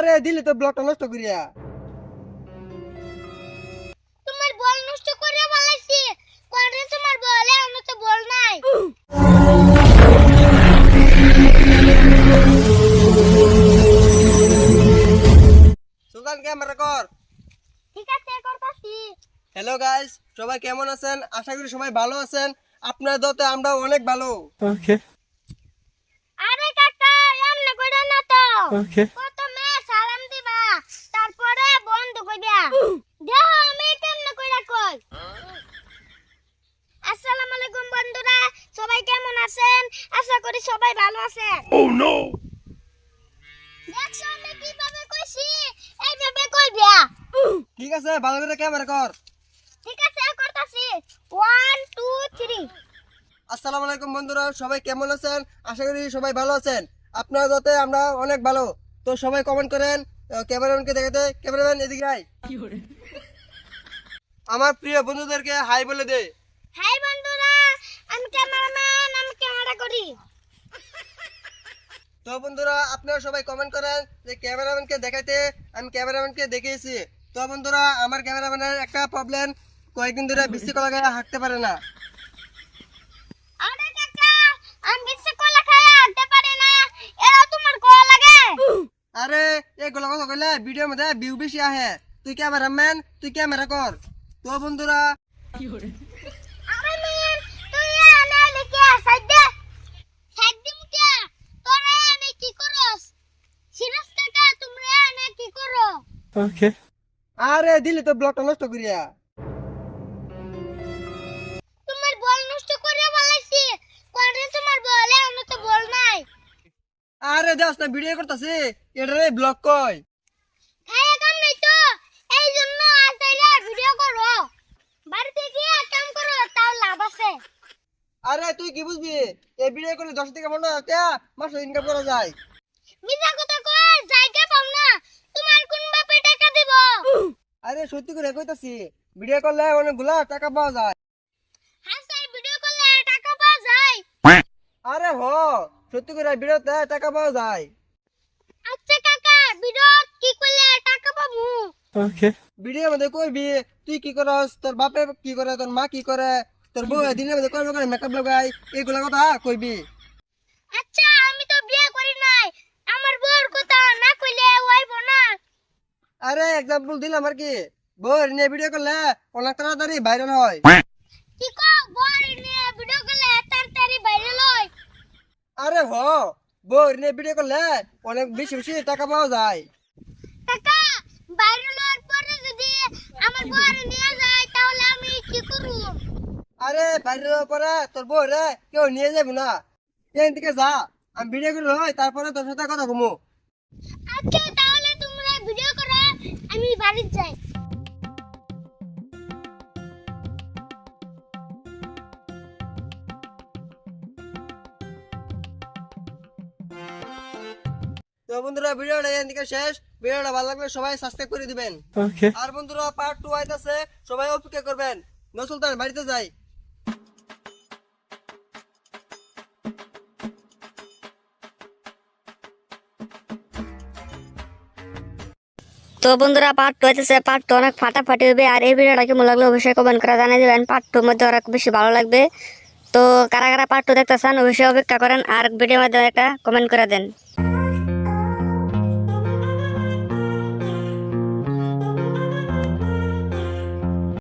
আরে দিলি তো ব্লকটা নষ্ট করিয়া। তোমার বল নষ্ট করে বলাইছি কোনে তোমার বলে আমি তো বল নাই। সুলতান ক্যামেরা কর। ঠিক আছে করতাছি। হ্যালো গাইস, সবাই কেমন আছেন? আশা করি সবাই ভালো আছেন। আপনার দতে আমরা অনেক ভালো। ওকে আরে কাকা এমন কইরা না তো। ওকে প্রথমে সালাম দিবা তারপরে বন্ধ কইরা। দেখো আমি কেমন কইরা কই। আসসালামু আলাইকুম বন্ধুরা, সবাই কেমন আছেন? আশা করি সবাই ভালো আছেন। Oh no! দেখছো আমি কিভাবে কইছি এইভাবে কইবা। ঠিক আছে, ভালো করে ক্যামেরা কর। ঠিক আছে করতাছি। 1 2 3। আসসালামু আলাইকুম বন্ধুরা, সবাই কেমন আছেন? আশা করি সবাই ভালো আছেন। আপনার দতে আমরা অনেক ভালো। তো সবাই কমেন্ট করেন। ক্যামেরাম্যানকে দেখাতে, ক্যামেরাম্যান এদিকে আয়। আমার প্রিয় বন্ধুদেরকে হাই বলে দে। হাই বন্ধুরা, আমি ক্যামেরাম্যান, আমি ক্যামেরা করি। তো বন্ধুরা, আপনারা সবাই কমেন্ট করেন যে ক্যামেরাম্যানকে দেখাইতে। আমি ক্যামেরাম্যানকে দেখিয়েছি। তো বন্ধুরা, আমার ক্যামেরাম্যানের একটা প্রবলেম, কয়েকদিন ধরে বৃষ্টি কলা গায়ে হাঁটতে পারে না। আরে কাকা আমি বেশি কলা খাই আনতে পারি না, এরা তোমার কলা লাগে। আরে এগুলো কথা কইলে ভিডিওর মধ্যে ভিউ বেশি আহে। তুই ক্যামেরাম্যান, তুই ক্যামেরা কর। তো বন্ধুরা, আরে মিন তুই আনা লিখে সাইড দে মুকে তোরে আনে কি করস? সিরাজ কাকা তোমরা আনে কি করো? ওকে আরে দিলি তো ব্লকটা নষ্ট করিয়া। তোমার বল নষ্ট করে বলাইছি কোনে তোমার বলে আমি তো বল নাই। আরে দাস না, ভিডিও করতেছি, এটারে ব্লক কই। খায়া কাম নাই তো, এই জন্য আসাইলা ভিডিও করো। বাড়িতে গিয়ে কাম করো তাও লাভ আছে। আরে তুই কি বুঝবি? এই ভিডিও করলে 10 থেকে 15 টাকা মাসে ইনকাম করা যায়। মিছা কথা কই জায়গা পাও না, তোমার কোন বাপে টাকা দিব? আরে সত্যি করে কইতাছি, ভিডিও করলে অনেকগুলা টাকা পাওয়া যায়। হাসাই ভিডিও করলে টাকা পাওয়া যায়। আরে হ, সত্যি করে ভিডিওতে টাকা পাওয়া যায়। আচ্ছা কাকা ভিডিও কি করলে টাকা পাবো? ওকে ভিডিওর মধ্যে কইবি তুই কি করস, তোর বাপে কি করে, তোর মা কি করে, তোর বউ দিনের মধ্যে কইবে করে মেকআপ লাগাই, এইগুলা কথা কইবি। আচ্ছা আমি তো বিয়ে করি নাই, আমার বউর কথা না কইলে হইব না। আরে এক্সাম্পল দিলাম আর কি। বউ নিয়ে ভিডিও করলে অনেক তাড়াতাড়ি ভাইরাল হয়। কি কো বউর নিয়ে ভিডিও করলে তাড়াতাড়ি ভাইরাল হয়? আরে হ, বউ নিয়ে ভিডিও করলে অনেক বেশি বেশি টাকা পাওয়া যায়। কাকা ভাইরাল হওয়ার পরে যদি আমার বউর নিয়ে যায় তাহলে আমি কি করব? আরে ভাইরাল হওয়ার পরে তোর বউ রে কেউ নিয়ে যাবো না। এখান থেকে যা, আমি ভিডিও করে লই, তারপরে তোর সাথে কথা কমু। আচ্ছা তাহলে তোমরা ভিডিও করো, আমি বাড়ি যাই। তো বন্ধুরা, ভিডিওটা এখান থেকে শেষ। ভিডিওটা ভালো লাগলে সবাই সাবস্ক্রাইব করে দিবেন। ওকে আর বন্ধুরা, পার্ট 2 আইতাছে, সবাই অপেক্ষা করবেন। নসুলতান বাড়িতে যাই। তো বন্ধুরা পার্ট 2 হইতেছে। পার্ট 2 অনেক ফাটাফাটি হবে। আর এই ভিডিওটা কেমন লাগলো অবশ্যই কমেন্ট করে জানিয়ে দিবেন। পার্ট 2 মধ্যে অনেক বেশি ভালো লাগবে। তো কারা কারা পার্ট 2 দেখতে চান অবশ্যই অপেক্ষা করেন আর ভিডিওর মধ্যে একটা কমেন্ট করে দেন।